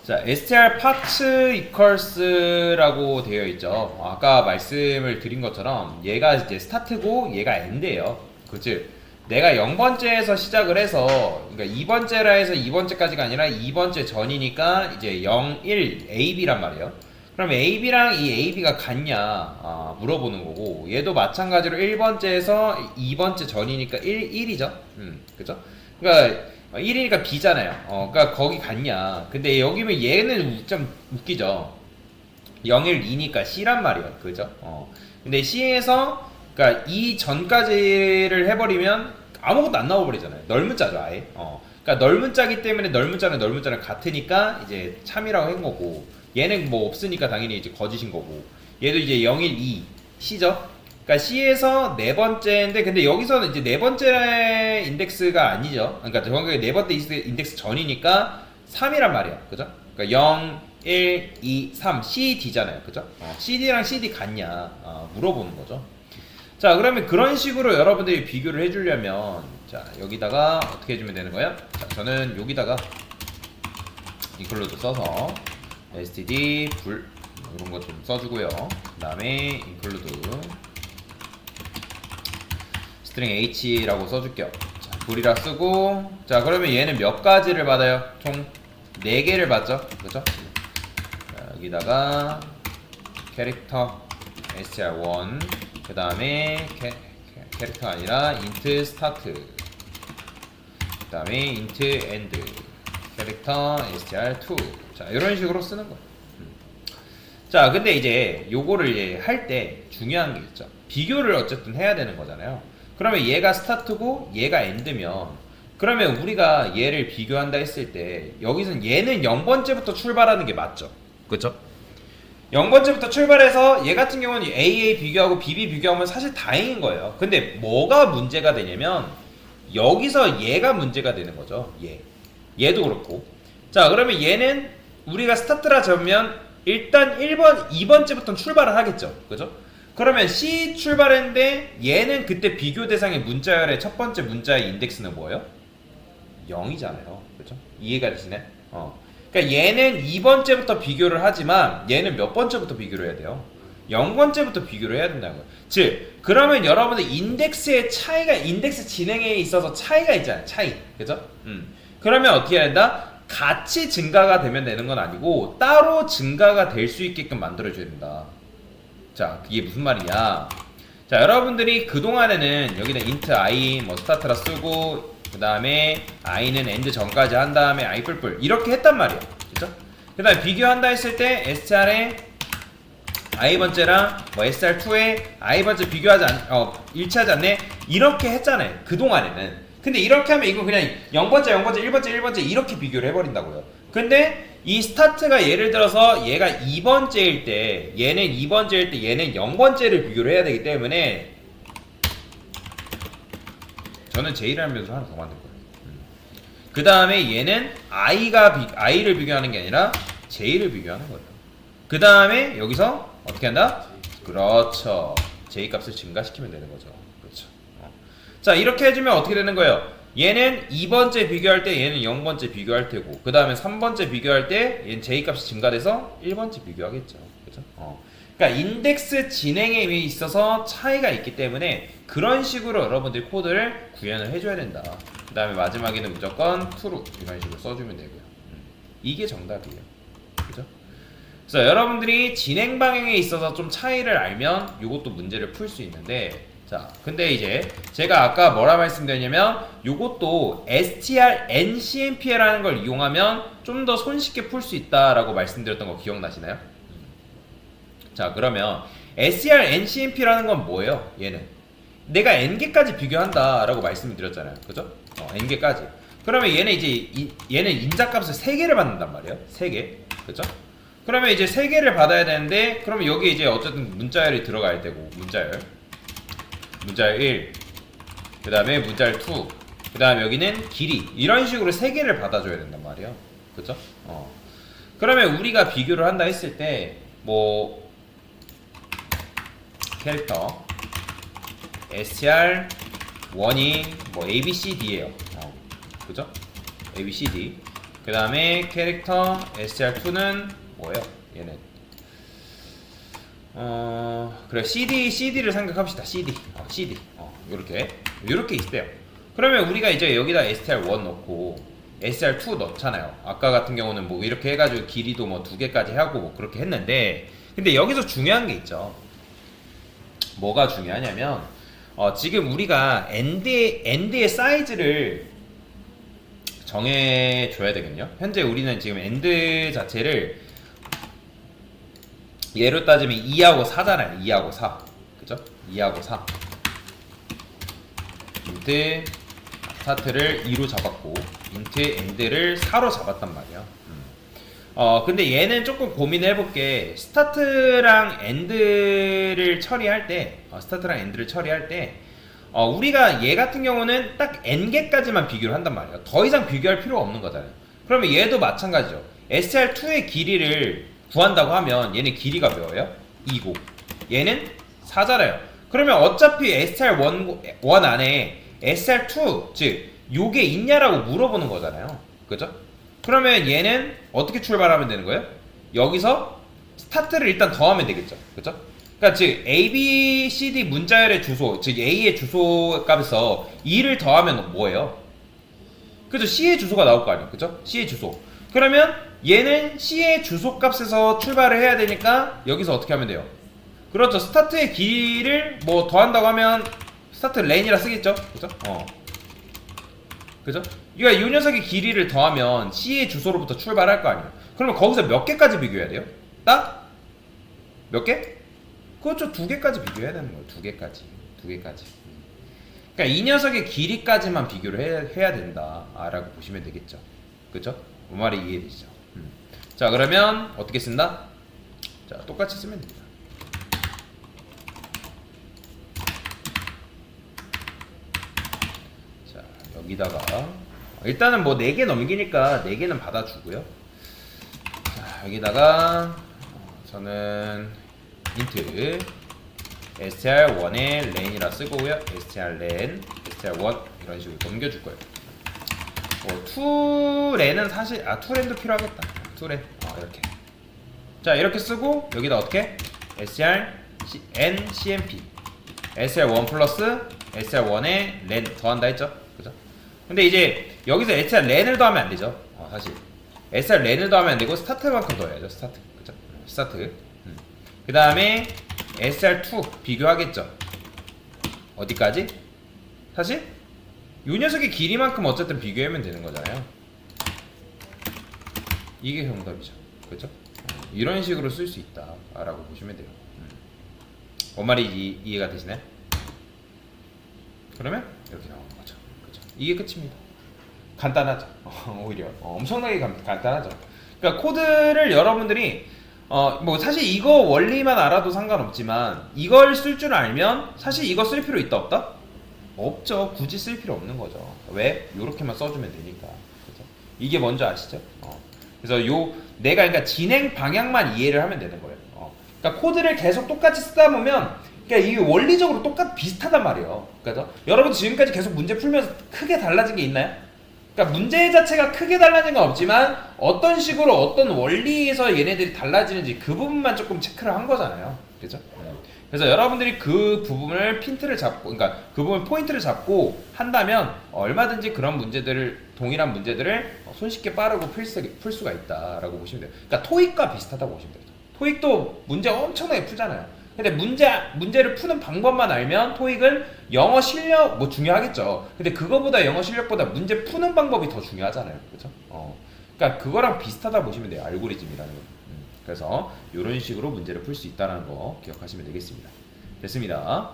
자, str parts equals라고 되어 있죠. 아까 말씀을 드린 것처럼 얘가 이제 스타트고 얘가 end예요. 그치? 내가 0번째에서 시작을 해서, 그러니까 2번째라 해서 2번째까지가 아니라 2번째 전이니까 이제 0, 1, AB란 말이에요. 그럼 AB랑 이 AB가 같냐 물어보는 거고, 얘도 마찬가지로 1번째에서 2번째 전이니까 1이죠. 그죠? 그러니까 1이니까 B잖아요. 그러니까 거기 같냐. 근데 여기면 얘는 좀 웃기죠. 0, 1, 2니까 C란 말이에요. 그죠? 근데 C에서 그러니까 이 전까지를 해버리면 아무것도 안 나와버리잖아요. 넓은 자죠, 아예. 그러니까 넓은 자기 때문에 넓은 자는 같으니까 이제 참이라고 한 거고, 얘는 뭐 없으니까 당연히 이제 거짓인 거고, 얘도 이제 0, 1, 2 C죠. 그러니까 C에서 네 번째인데, 근데 여기서는 이제 네 번째 인덱스가 아니죠. 그러니까 정확하게 네 번째 인덱스 전이니까 3이란 말이야. 그죠? 그러니까 0, 1, 2, 3, CD잖아요. 그죠? CD랑 CD 같냐 물어보는 거죠. 자, 그러면 그런 식으로 여러분들이 비교를 해주려면, 자, 여기다가 어떻게 해주면 되는 거예요? 자, 저는 여기다가 인클루드 써서 std 불 이런 거 좀 써주고요. 그 다음에 인클루드 스트링 h라고 써줄게요. 자, 불이라 쓰고, 자, 그러면 얘는 몇 가지를 받아요? 총 4개를 받죠? 그죠? 자, 여기다가 캐릭터 str1, 그 다음에 캐릭터가 아니라 int start, 그 다음에 int end, 캐릭터 str2. 자, 이런 식으로 쓰는 거예요. 자, 근데 이제 요거를 할 때 중요한 게 있죠. 비교를 어쨌든 해야 되는 거잖아요. 그러면 얘가 스타트고 얘가 엔드면, 그러면 우리가 얘를 비교한다 했을 때 여기서는 얘는 0번째부터 출발하는 게 맞죠. 그쵸? 0번째부터 출발해서 얘 같은 경우는 AA 비교하고 BB 비교하면 사실 다행인 거예요. 근데 뭐가 문제가 되냐면 여기서 얘가 문제가 되는 거죠. 얘도 그렇고. 자, 그러면 얘는 우리가 스타트라 잡으면 일단 1번, 2번째부터 출발을 하겠죠. 그죠? 그러면 C 출발했는데 얘는 그때 비교 대상의 문자열의 첫 번째 문자의 인덱스는 뭐예요? 0이잖아요. 그죠? 이해가 되시네? 그러니까 얘는 2번째부터 비교를 하지만 얘는 몇 번째부터 비교를 해야 돼요? 0번째부터 비교를 해야 된다는 거예요. 즉, 그러면 여러분들 인덱스의 차이가, 인덱스 진행에 있어서 차이가 있잖아요. 차이. 그죠? 그러면 어떻게 해야 된다? 같이 증가가 되면 되는 건 아니고 따로 증가가 될 수 있게끔 만들어줘야 된다. 자, 그게 무슨 말이냐? 자, 여러분들이 그동안에는 여기다 int i 뭐 스타트라 쓰고, 그 다음에 i는 end 전까지 한 다음에 i 뿔뿔 이렇게 했단 말이야. 그죠? 그 다음에 비교한다 했을 때 str에 i번째랑 뭐 str2에 i번째 비교하지 일치하지 않네? 이렇게 했잖아요. 그동안에는. 근데 이렇게 하면 이거 그냥 0번째, 1번째 이렇게 비교를 해버린다고요. 근데 이 스타트가 예를 들어서 얘가 2번째일 때, 얘는 2번째일 때, 얘는 0번째를 비교를 해야 되기 때문에 저는 J를 하면서 하나 더 만들 거예요. 그 다음에 얘는 I를 비교하는 게 아니라 J를 비교하는 거예요. 그 다음에 여기서 어떻게 한다? 그렇죠. J 값을 증가시키면 되는 거죠. 그렇죠. 자, 이렇게 해주면 어떻게 되는 거예요? 얘는 2번째 비교할 때 얘는 0번째 비교할 테고, 그 다음에 3번째 비교할 때 얘는 J 값이 증가돼서 1번째 비교하겠죠. 그죠? 그러니까 인덱스 진행에 있어서 차이가 있기 때문에 그런 식으로 여러분들이 코드를 구현을 해줘야 된다. 그 다음에 마지막에는 무조건 true 이런 식으로 써주면 되고요. 이게 정답이에요. 그죠? 그래서 여러분들이 진행 방향에 있어서 좀 차이를 알면 이것도 문제를 풀 수 있는데, 자, 근데 이제 제가 아까 뭐라 말씀드렸냐면 요것도 strncmp라는 걸 이용하면 좀 더 손쉽게 풀 수 있다라고 말씀드렸던 거 기억나시나요? 자, 그러면 strncmp라는 건 뭐예요? 얘는 내가 n개까지 비교한다라고 말씀을 드렸잖아요. 그죠? n개까지. 그러면 얘는 이제 얘는 인자값을 3개를 받는단 말이에요. 3개. 그죠? 그러면 이제 3개를 받아야 되는데, 그러면 여기 이제 어쨌든 문자열이 들어가야 되고, 문자열 1, 그 다음에 문자열 2, 그 다음에 여기는 길이, 이런 식으로 3개를 받아줘야 된단 말이에요. 그죠? 그러면 우리가 비교를 한다 했을 때 뭐 캐릭터 str1이 뭐 abcd예요. 그죠? abcd. 그 다음에 캐릭터 str2는 뭐예요? 얘는 그래 CD를 생각합시다. CD 요렇게 있대요. 그러면 우리가 이제 여기다 str1 넣고 str2 넣잖아요. 아까 같은 경우는 뭐 이렇게 해가지고 길이도 뭐 2개까지 하고 뭐 그렇게 했는데, 근데 여기서 중요한 게 있죠. 뭐가 중요하냐면 지금 우리가 end의 사이즈를 정해줘야 되거든요. 현재 우리는 지금 end 자체를 예로 따지면 2하고 4잖아요. 2하고 4 그죠? 2하고 4 인트 스타트를 2로 잡았고 인트 end를 4로 잡았단 말이야. 근데 얘는 조금 고민을 해볼게. 스타트랑 엔드를 처리할 때 우리가 얘 같은 경우는 딱 n개까지만 비교를 한단 말이야. 더 이상 비교할 필요가 없는 거잖아요. 그러면 얘도 마찬가지죠. str2의 길이를 구한다고 하면 얘는 길이가 뭐예요? 2고 얘는 4잖아요. 그러면 어차피 str1 안에 str2 즉 요게 있냐라고 물어보는 거잖아요. 그죠? 그러면 얘는 어떻게 출발하면 되는 거예요? 여기서 스타트를 일단 더하면 되겠죠. 그죠? 그러니까 즉 A, B, C, D 문자열의 주소, 즉 A의 주소 값에서 2를 더하면 뭐예요? 그죠? C의 주소가 나올 거 아니에요. 그죠? C의 주소. 그러면 얘는 C의 주소 값에서 출발을 해야 되니까 여기서 어떻게 하면 돼요? 그렇죠. 스타트의 길이를 뭐 더한다고 하면 스타트 렌이라 쓰겠죠? 그죠? 그죠? 그러니까 이 녀석의 길이를 더하면 C의 주소로부터 출발할 거 아니에요. 그러면 거기서 몇 개까지 비교해야 돼요? 딱? 몇 개? 그렇죠. 2개까지 비교해야 되는 거예요. 2개까지. 그러니까 이 녀석의 길이까지만 비교를 해야 된다라고 보시면 되겠죠. 그죠? 그 말이 이해되시죠? 자, 그러면 어떻게 쓴다? 자, 똑같이 쓰면 됩니다. 자, 여기다가 일단은 뭐 4개 넘기니까 4개는 받아주고요. 자, 여기다가 저는 인트 str1의 렌이라 쓰고요. strlen str1 이런 식으로 넘겨줄 거예요. 투렌은 사실 투렌도 필요하겠다. 투렌 이렇게. 자, 이렇게 쓰고 여기다 어떻게 str n cmp str1 플러스 str1의 렌 더한다 했죠. 그죠? 근데 이제 여기서 str 렌을 더하면 안 되죠. 사실 str 렌을 더하면 안 되고 스타트만큼 더해야죠. 스타트. 그죠? 스타트. 그 다음에 str2 비교하겠죠. 어디까지? 사실 이 녀석의 길이만큼 어쨌든 비교하면 되는 거잖아요. 이게 정답이죠. 그렇죠? 이런 식으로 쓸 수 있다 라고 보시면 돼요. 뭔 말인지 이해가 되시나요? 그러면 이렇게 나오는 거죠. 그렇죠? 이게 끝입니다. 간단하죠. 오히려 엄청나게 간단하죠. 그러니까 코드를 여러분들이 뭐 사실 이거 원리만 알아도 상관없지만 이걸 쓸 줄 알면 사실 이거 쓸 필요 있다 없다? 없죠. 굳이 쓸 필요 없는 거죠. 왜? 요렇게만 써주면 되니까. 그죠? 이게 뭔지 아시죠? 그래서 내가 그러니까 진행 방향만 이해를 하면 되는 거예요. 그러니까 코드를 계속 똑같이 쓰다 보면 그러니까 이게 원리적으로 비슷하단 말이에요. 그죠? 여러분 지금까지 계속 문제 풀면서 크게 달라진 게 있나요? 그러니까 문제 자체가 크게 달라진 건 없지만 어떤 식으로 어떤 원리에서 얘네들이 달라지는지 그 부분만 조금 체크를 한 거잖아요. 그죠? 그래서 여러분들이 그 부분을 핀트를 잡고, 그러니까 그 부분 포인트를 잡고 한다면 얼마든지 그런 문제들을, 동일한 문제들을 손쉽게 빠르고 풀 수가 있다라고 보시면 돼요. 그러니까 토익과 비슷하다고 보시면 돼요. 토익도 문제 엄청나게 풀잖아요. 근데 문제를 푸는 방법만 알면 토익은 영어 실력 뭐 중요하겠죠. 근데 그거보다 영어 실력보다 문제 푸는 방법이 더 중요하잖아요. 그렇죠? 그러니까 그거랑 비슷하다 보시면 돼요. 알고리즘이라는 거. 그래서 이런 식으로 문제를 풀 수 있다는 거 기억하시면 되겠습니다. 됐습니다.